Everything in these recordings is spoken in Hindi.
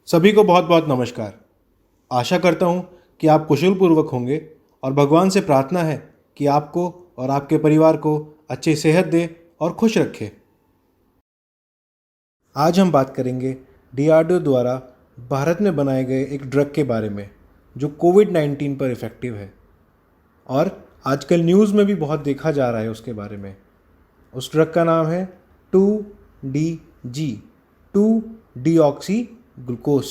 सभी को बहुत बहुत नमस्कार। आशा करता हूँ कि आप कुशल पूर्वक होंगे और भगवान से प्रार्थना है कि आपको और आपके परिवार को अच्छी सेहत दे और खुश रखे। आज हम बात करेंगे डीआरडीओ द्वारा भारत में बनाए गए एक ड्रग के बारे में जो कोविड-19 पर इफ़ेक्टिव है और आजकल न्यूज़ में भी बहुत देखा जा रहा है उसके बारे में। उस ड्रग का नाम है 2DG, 2-डीऑक्सी ग्लूकोस।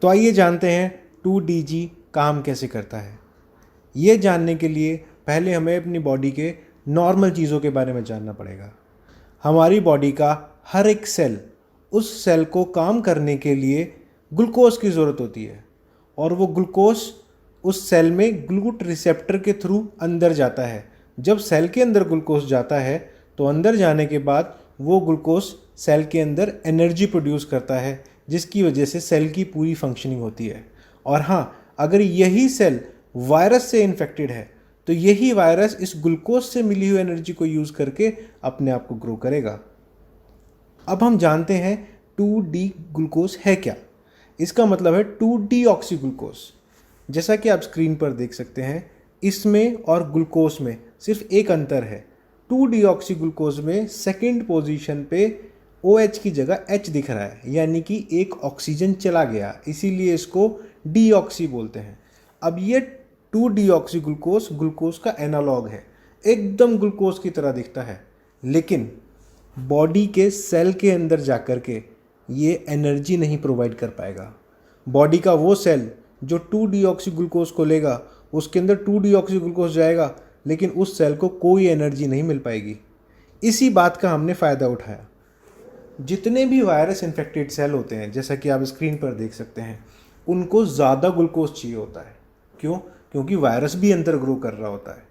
तो आइए जानते हैं 2DG काम कैसे करता है। ये जानने के लिए पहले हमें अपनी बॉडी के नॉर्मल चीज़ों के बारे में जानना पड़ेगा। हमारी बॉडी का हर एक सेल, उस सेल को काम करने के लिए ग्लूकोज की ज़रूरत होती है और वो ग्लूकोज उस सेल में ग्लूट रिसेप्टर के थ्रू अंदर जाता है। जब सेल के अंदर ग्लूकोज जाता है तो अंदर जाने के बाद वो ग्लूकोज सेल के अंदर एनर्जी प्रोड्यूस करता है, जिसकी वजह से सेल की पूरी फंक्शनिंग होती है। और हाँ, अगर यही सेल वायरस से इन्फेक्टेड है तो यही वायरस इस ग्लूकोज से मिली हुई एनर्जी को यूज़ करके अपने आप को ग्रो करेगा। अब हम जानते हैं 2D ग्लूकोज है क्या। इसका मतलब है 2-डीऑक्सी ग्लूकोज। जैसा कि आप स्क्रीन पर देख सकते हैं, इसमें और ग्लूकोज में सिर्फ एक अंतर है। 2-डीऑक्सी ग्लूकोज में सेकंड पोजीशन पे OH की जगह H दिख रहा है, यानी कि एक ऑक्सीजन चला गया, इसीलिए इसको डीऑक्सी बोलते हैं। अब ये 2-डीऑक्सी ग्लूकोज ग्लूकोज का एनालॉग है, एकदम ग्लूकोज की तरह दिखता है, लेकिन बॉडी के सेल के अंदर जाकर के ये एनर्जी नहीं प्रोवाइड कर पाएगा। बॉडी का वो सेल जो 2-डीऑक्सी ग्लूकोज को लेगा, उसके अंदर 2-डीऑक्सी ग्लूकोज जाएगा, लेकिन उस सेल को कोई एनर्जी नहीं मिल पाएगी। इसी बात का हमने फ़ायदा उठाया। जितने भी वायरस इन्फेक्टेड सेल होते हैं, जैसा कि आप स्क्रीन पर देख सकते हैं, उनको ज़्यादा ग्लूकोज चाहिए होता है। क्यों? क्योंकि वायरस भी अंदर ग्रो कर रहा होता है।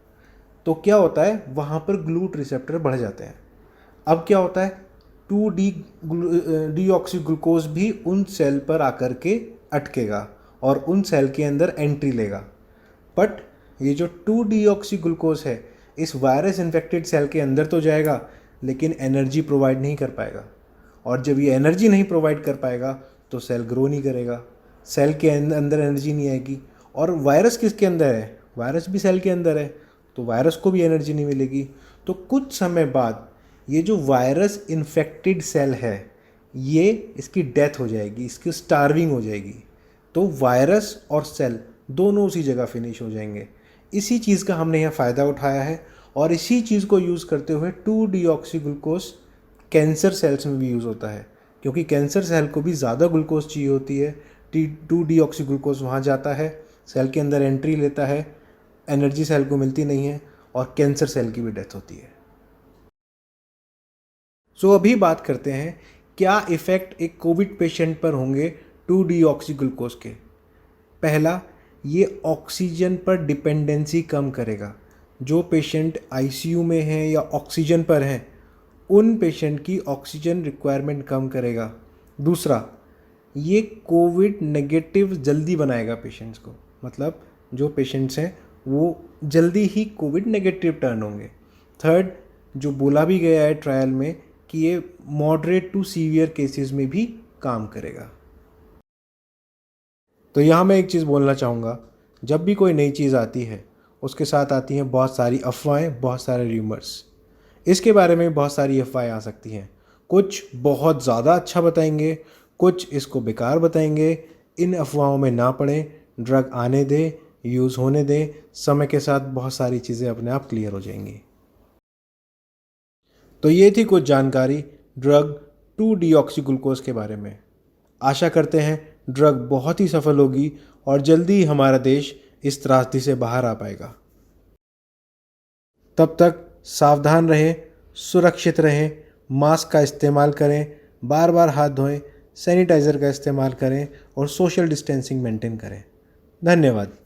तो क्या होता है, वहाँ पर ग्लूट रिसेप्टर बढ़ जाते हैं। अब क्या होता है, 2-डीऑक्सी ग्लूकोज भी उन सेल पर आकर के अटकेगा और उन सेल के अंदर एंट्री लेगा। बट ये जो 2-डीऑक्सी ग्लूकोज है, इस वायरस इन्फेक्टेड सेल के अंदर तो जाएगा, लेकिन एनर्जी प्रोवाइड नहीं कर पाएगा। और जब ये एनर्जी नहीं प्रोवाइड कर पाएगा तो सेल ग्रो नहीं करेगा, सेल के अंदर एनर्जी नहीं आएगी। और वायरस किसके अंदर है? वायरस भी सेल के अंदर है, तो वायरस को भी एनर्जी नहीं मिलेगी। तो कुछ समय बाद ये जो वायरस इन्फेक्टेड सेल है, ये इसकी डेथ हो जाएगी, इसकी स्टार्विंग हो जाएगी। तो वायरस और सेल दोनों उसी जगह फिनिश हो जाएंगे। इसी चीज़ का हमने यहाँ फ़ायदा उठाया है और इसी चीज़ को यूज़ करते हुए 2-डीऑक्सी ग्लूकोज कैंसर सेल्स में भी यूज़ होता है, क्योंकि कैंसर सेल को भी ज़्यादा ग्लूकोज चाहिए होती है। 2-डीऑक्सी ग्लूकोज वहाँ जाता है, सेल के अंदर एंट्री लेता है, एनर्जी सेल को मिलती नहीं है और कैंसर सेल की भी डेथ होती है। सो अभी बात करते हैं क्या इफ़ेक्ट एक कोविड पेशेंट पर होंगे 2-डीऑक्सी ग्लूकोज के। पहला, ये ऑक्सीजन पर डिपेंडेंसी कम करेगा। जो पेशेंट ICU में हैं या ऑक्सीजन पर हैं, उन पेशेंट की ऑक्सीजन रिक्वायरमेंट कम करेगा। दूसरा, ये कोविड नेगेटिव जल्दी बनाएगा पेशेंट्स को, मतलब जो पेशेंट्स हैं वो जल्दी ही कोविड नेगेटिव टर्न होंगे। थर्ड, जो बोला भी गया है ट्रायल में कि ये मॉडरेट टू सीवियर केसेस में भी काम करेगा। तो यहाँ मैं एक चीज़ बोलना चाहूँगा, जब भी कोई नई चीज़ आती है उसके साथ आती हैं बहुत सारी अफवाहें, बहुत सारे र्यूमर्स। इसके बारे में बहुत सारी अफवाहें आ सकती हैं। कुछ बहुत ज़्यादा अच्छा बताएंगे, कुछ इसको बेकार बताएंगे। इन अफवाहों में ना पड़ें, ड्रग आने दें, यूज़ होने दें। समय के साथ बहुत सारी चीज़ें अपने आप क्लियर हो जाएंगी। तो ये थी कुछ जानकारी ड्रग 2-डीऑक्सी ग्लूकोज के बारे में। आशा करते हैं ड्रग बहुत ही सफल होगी और जल्दी ही हमारा देश इस त्रासदी से बाहर आ पाएगा। तब तक सावधान रहें, सुरक्षित रहें, मास्क का इस्तेमाल करें, बार बार हाथ धोएं, सैनिटाइज़र का इस्तेमाल करें और सोशल डिस्टेंसिंग मेंटेन करें। धन्यवाद।